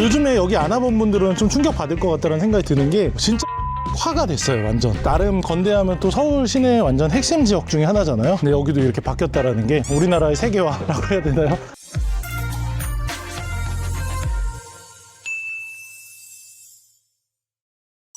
요즘에 여기 안 와본 분들은 좀 충격받을 것 같다는 생각이 드는 게 진짜 화가 됐어요. 완전 나름 건대하면 또 서울 시내 완전 핵심 지역 중에 하나잖아요. 근데 여기도 이렇게 바뀌었다라는 게 우리나라의 세계화라고 해야 되나요?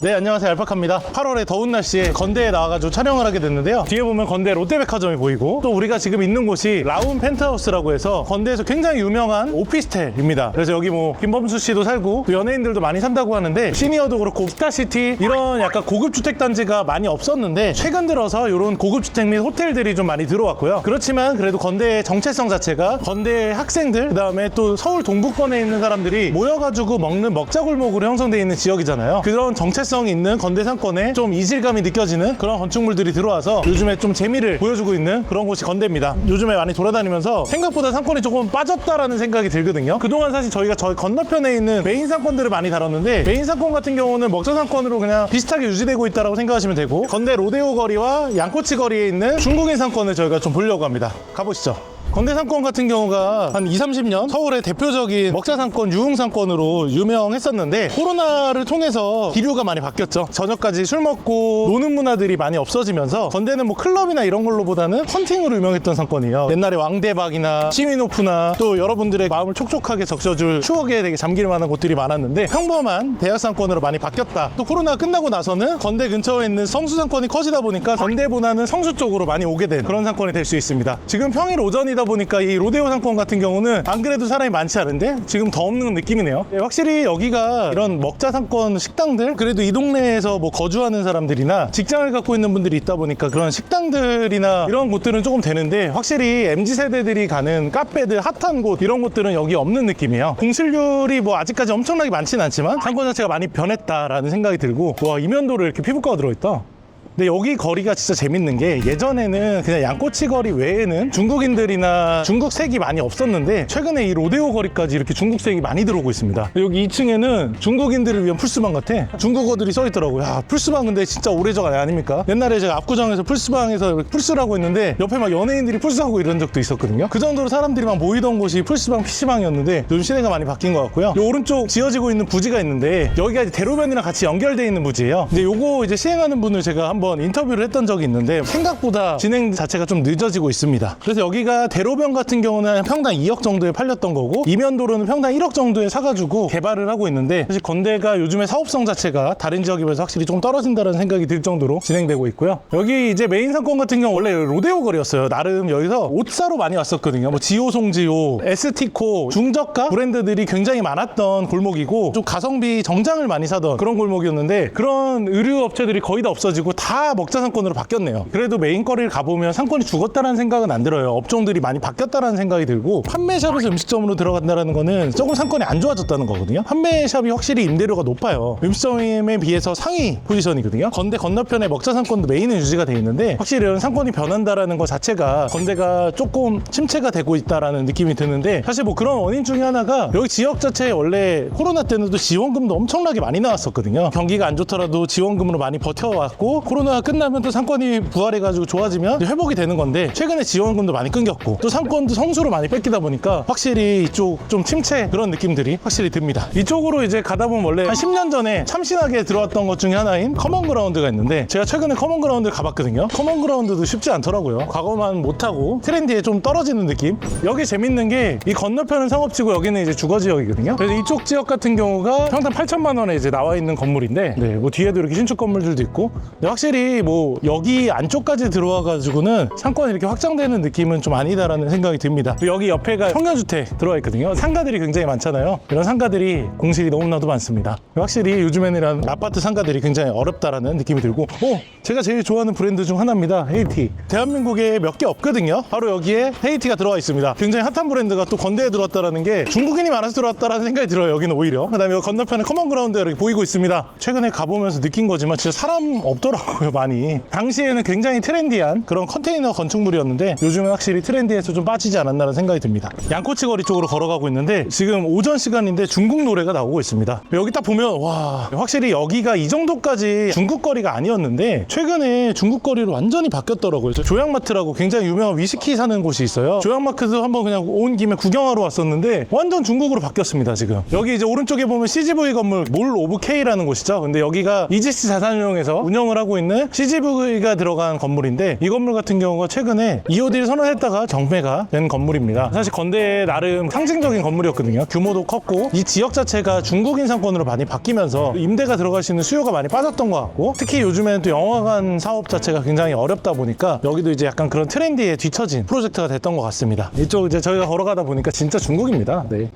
네, 안녕하세요. 알파카입니다. 8월에 더운 날씨에 건대에 나와가지고 촬영을 하게 됐는데요. 뒤에 보면 건대 롯데백화점이 보이고, 또 우리가 지금 있는 곳이 라운 펜트하우스라고 해서 건대에서 굉장히 유명한 오피스텔입니다. 그래서 여기 뭐 김범수 씨도 살고 또 연예인들도 많이 산다고 하는데, 시니어도 그렇고 스타시티 이런 약간 고급 주택 단지가 많이 없었는데 최근 들어서 이런 고급 주택 및 호텔들이 좀 많이 들어왔고요. 그렇지만 그래도 건대의 정체성 자체가 건대의 학생들, 그 다음에 또 서울 동부권에 있는 사람들이 모여가지고 먹는 먹자골목으로 형성되어 있는 지역이잖아요. 그런 정체성 있는 건대 상권에 좀 이질감이 느껴지는 그런 건축물들이 들어와서 요즘에 좀 재미를 보여주고 있는 그런 곳이 건대입니다. 요즘에 많이 돌아다니면서 생각보다 상권이 조금 빠졌다라는 생각이 들거든요. 그동안 사실 저희가 저희 건너편에 있는 메인 상권들을 많이 다뤘는데, 메인 상권 같은 경우는 먹자 상권으로 그냥 비슷하게 유지되고 있다고 생각하시면 되고, 건대 로데오 거리와 양꼬치 거리에 있는 중국인 상권을 저희가 좀 보려고 합니다. 가보시죠. 건대 상권 같은 경우가 한 20-30년 서울의 대표적인 먹자 상권, 유흥 상권으로 유명했었는데, 코로나를 통해서 기류가 많이 바뀌었죠. 저녁까지 술 먹고 노는 문화들이 많이 없어지면서 건대는 뭐 클럽이나 이런 걸로 보다는 헌팅으로 유명했던 상권이에요. 옛날에 왕대박이나 시민오프나 또 여러분들의 마음을 촉촉하게 적셔줄 추억에 되게 잠길 만한 곳들이 많았는데, 평범한 대학 상권으로 많이 바뀌었다. 또 코로나가 끝나고 나서는 건대 근처에 있는 성수 상권이 커지다 보니까 건대보다는 성수 쪽으로 많이 오게 된 그런 상권이 될 수 있습니다. 지금 평일 오전이다 보니까 이 로데오 상권 같은 경우는 안 그래도 사람이 많지 않은데 지금 더 없는 느낌이네요. 네, 확실히 여기가 이런 먹자 상권 식당들, 그래도 이 동네에서 뭐 거주하는 사람들이나 직장을 갖고 있는 분들이 있다 보니까 그런 식당들이나 이런 곳들은 조금 되는데, 확실히 MZ세대들이 가는 카페들, 핫한 곳 이런 곳들은 여기 없는 느낌이에요. 공실률이 뭐 아직까지 엄청나게 많진 않지만 상권 자체가 많이 변했다라는 생각이 들고, 와, 이면도로 이렇게 피부과가 들어있다. 근데 여기 거리가 진짜 재밌는 게, 예전에는 그냥 양꼬치 거리 외에는 중국인들이나 중국색이 많이 없었는데 최근에 이 로데오 거리까지 이렇게 중국색이 많이 들어오고 있습니다. 여기 2층에는 중국인들을 위한 풀스방 같아. 중국어들이 써 있더라고요. 야, 풀스방 근데 진짜 오래전 아닙니까? 옛날에 제가 압구정에서 풀스방에서 풀스라고 했는데 옆에 막 연예인들이 풀스하고 이런 적도 있었거든요. 그 정도로 사람들이 막 모이던 곳이 풀스방, PC방이었는데 요즘 시대가 많이 바뀐 것 같고요. 이 오른쪽 지어지고 있는 부지가 있는데 여기가 이제 대로변이랑 같이 연결되어 있는 부지예요. 근데 요거 이제 시행하는 분을 제가 한번 인터뷰를 했던 적이 있는데, 생각보다 진행 자체가 좀 늦어지고 있습니다. 그래서 여기가 대로변 같은 경우는 평당 2억 정도에 팔렸던 거고, 이면도로는 평당 1억 정도에 사가지고 개발을 하고 있는데, 사실 건대가 요즘에 사업성 자체가 다른 지역에 비해서 확실히 좀 떨어진다는 생각이 들 정도로 진행되고 있고요. 여기 이제 메인 상권 같은 경우 원래 로데오 거리였어요. 나름 여기서 옷 사러 많이 왔었거든요. 뭐 지오 송지오, 에스티코, 중저가 브랜드들이 굉장히 많았던 골목이고, 좀 가성비 정장을 많이 사던 그런 골목이었는데, 그런 의류 업체들이 거의 다 없어지고 다 먹자 상권으로 바뀌었네요. 그래도 메인 거리를 가보면 상권이 죽었다는 생각은 안 들어요. 업종들이 많이 바뀌었다는 생각이 들고, 판매샵에서 음식점으로 들어간다는 거는 조금 상권이 안 좋아졌다는 거거든요. 판매샵이 확실히 임대료가 높아요. 음식점에 비해서 상위 포지션이거든요. 건대 건너편에 먹자 상권도 메인은 유지가 돼 있는데, 확실히 이런 상권이 변한다라는 것 자체가 건대가 조금 침체가 되고 있다라는 느낌이 드는데, 사실 뭐 그런 원인 중에 하나가 여기 지역 자체에 원래 코로나 때는 또 지원금도 엄청나게 많이 나왔었거든요. 경기가 안 좋더라도 지원금으로 많이 버텨왔고, 코로나가 끝나면 또 상권이 부활해가지고 좋아지면 회복이 되는 건데, 최근에 지원금도 많이 끊겼고 또 상권도 성수로 많이 뺏기다 보니까 확실히 이쪽 좀 침체 그런 느낌들이 확실히 듭니다. 이쪽으로 이제 가다 보면 원래 한 10년 전에 참신하게 들어왔던 것 중에 하나인 커먼그라운드가 있는데, 제가 최근에 커먼그라운드를 가봤거든요. 커먼그라운드도 쉽지 않더라고요. 과거만 못하고 트렌디에 좀 떨어지는 느낌. 여기 재밌는 게 이 건너편은 상업지고 여기는 이제 주거지역이거든요. 그래서 이쪽 지역 같은 경우가 평당 8천만 원에 이제 나와 있는 건물인데, 네, 뭐 뒤에도 이렇게 신축 건물들도 있고, 근데 확실히 뭐 여기 안쪽까지 들어와 가지고는 상권이 이렇게 확장되는 느낌은 좀 아니다라는 생각이 듭니다. 여기 옆에가 청년주택 들어와 있거든요. 상가들이 굉장히 많잖아요. 이런 상가들이 공실이 너무나도 많습니다. 확실히 요즘에는 이런 아파트 상가들이 굉장히 어렵다라는 느낌이 들고, 제가 제일 좋아하는 브랜드 중 하나입니다. 헤이티. 대한민국에 몇 개 없거든요. 바로 여기에 헤이티가 들어와 있습니다. 굉장히 핫한 브랜드가 또 건대에 들어왔다라는 게, 중국인이 많아서 들어왔다라는 생각이 들어요. 여기는 오히려. 그 다음에 건너편에 커먼그라운드가 이렇게 보이고 있습니다. 최근에 가보면서 느낀 거지만 진짜 사람 없더라고요. 바뀌었더라고요, 많이. 당시에는 굉장히 트렌디한 그런 컨테이너 건축물이었는데 요즘은 확실히 트렌디에서 좀 빠지지 않았나라는 생각이 듭니다. 양꼬치 거리 쪽으로 걸어가고 있는데 지금 오전 시간인데 중국 노래가 나오고 있습니다. 여기 딱 보면 와, 확실히 여기가 이 정도까지 중국 거리가 아니었는데 최근에 중국 거리로 완전히 바뀌었더라고요. 조양마트라고 굉장히 유명한 위스키 사는 곳이 있어요. 조양마트도 한번 그냥 온 김에 구경하러 왔었는데 완전 중국으로 바뀌었습니다. 지금 여기 이제 오른쪽에 보면 CGV 건물 몰 오브 K라는 곳이죠. 근데 여기가 이지스 자산운용에서 운영을 하고 있는 CGV가 들어간 건물인데 이 건물 같은 경우가 최근에 EOD를 선언했다가 경매가 된 건물입니다. 사실 건대의 나름 상징적인 건물이었거든요. 규모도 컸고 이 지역 자체가 중국인 상권으로 많이 바뀌면서 임대가 들어갈 수 있는 수요가 많이 빠졌던 것 같고 특히 요즘에는 또 영화관 사업 자체가 굉장히 어렵다 보니까 여기도 이제 약간 그런 트렌디에 뒤처진 프로젝트가 됐던 것 같습니다. 이쪽 이제 저희가 걸어가다 보니까 진짜 중국입니다. 네.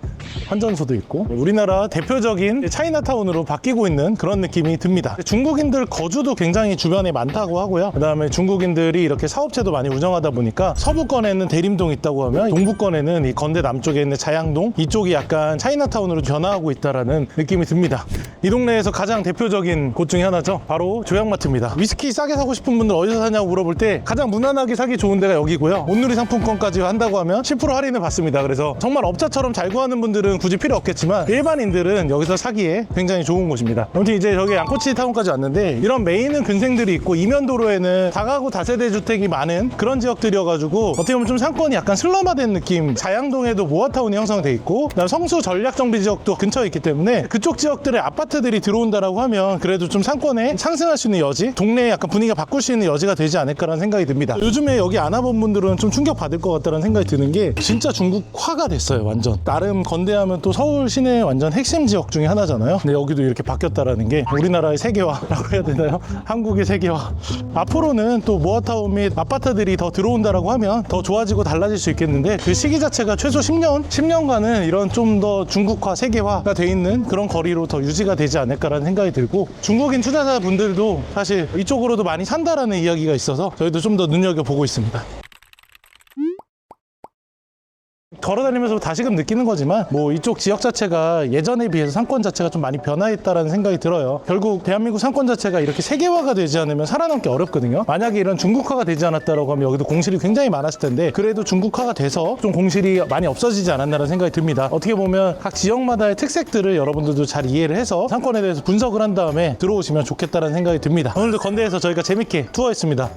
환전소도 있고 우리나라 대표적인 차이나타운으로 바뀌고 있는 그런 느낌이 듭니다. 중국인들 거주도 굉장히 주변에 많다고 하고요. 그 다음에 중국인들이 이렇게 사업체도 많이 운영하다 보니까 서부권에는 대림동 있다고 하면 동부권에는 이 건대 남쪽에 있는 자양동 이쪽이 약간 차이나타운으로 변화하고 있다라는 느낌이 듭니다. 이 동네에서 가장 대표적인 곳 중에 하나죠. 바로 조양마트입니다. 위스키 싸게 사고 싶은 분들 어디서 사냐고 물어볼 때 가장 무난하게 사기 좋은 데가 여기고요. 온누리 상품권까지 한다고 하면 10% 할인을 받습니다. 그래서 정말 업자처럼 잘 구하는 분들은 굳이 필요 없겠지만 일반인들은 여기서 사기에 굉장히 좋은 곳입니다. 아무튼 이제 저기 양꼬치 타운까지 왔는데 이런 메인은 근생들이 있고 이면도로에는 다가구 다세대 주택이 많은 그런 지역들이어가지고 어떻게 보면 좀 상권이 약간 슬럼화된 느낌. 자양동에도 모아타운이 형성돼 있고 그다음 성수 전략정비 지역도 근처에 있기 때문에 그쪽 지역들의 아파트들이 들어온다라고 하면 그래도 좀 상권에 상승할 수 있는 여지, 동네에 약간 분위기가 바꿀 수 있는 여지가 되지 않을까라는 생각이 듭니다. 요즘에 여기 안 와본 분들은 좀 충격 받을 것 같다는 생각이 드는 게 진짜 중국화가 됐어요. 완전 나름 건대하면 또 서울 시내 완전 핵심 지역 중에 하나잖아요. 근데 여기도 이렇게 바뀌었다라는 게 우리나라의 세계화라고 해야 되나요? 한국의 세계화. 앞으로는 또 모아타운 및 아파트들이 더 들어온다라고 하면 더 좋아지고 달라질 수 있겠는데 그 시기 자체가 최소 10년간은 이런 좀 더 중국화, 세계화가 돼 있는 그런 거리로 더 유지가 되지 않을까라는 생각이 들고 중국인 투자자분들도 사실 이쪽으로도 많이 산다라는 이야기가 있어서 저희도 좀 더 눈여겨보고 있습니다. 걸어다니면서 다시금 느끼는 거지만 뭐 이쪽 지역 자체가 예전에 비해서 상권 자체가 좀 많이 변화했다라는 생각이 들어요. 결국 대한민국 상권 자체가 이렇게 세계화가 되지 않으면 살아남기 어렵거든요. 만약에 이런 중국화가 되지 않았다라고 하면 여기도 공실이 굉장히 많았을 텐데 그래도 중국화가 돼서 좀 공실이 많이 없어지지 않았나라는 생각이 듭니다. 어떻게 보면 각 지역마다의 특색들을 여러분들도 잘 이해를 해서 상권에 대해서 분석을 한 다음에 들어오시면 좋겠다는 생각이 듭니다. 오늘도 건대에서 저희가 재밌게 투어했습니다.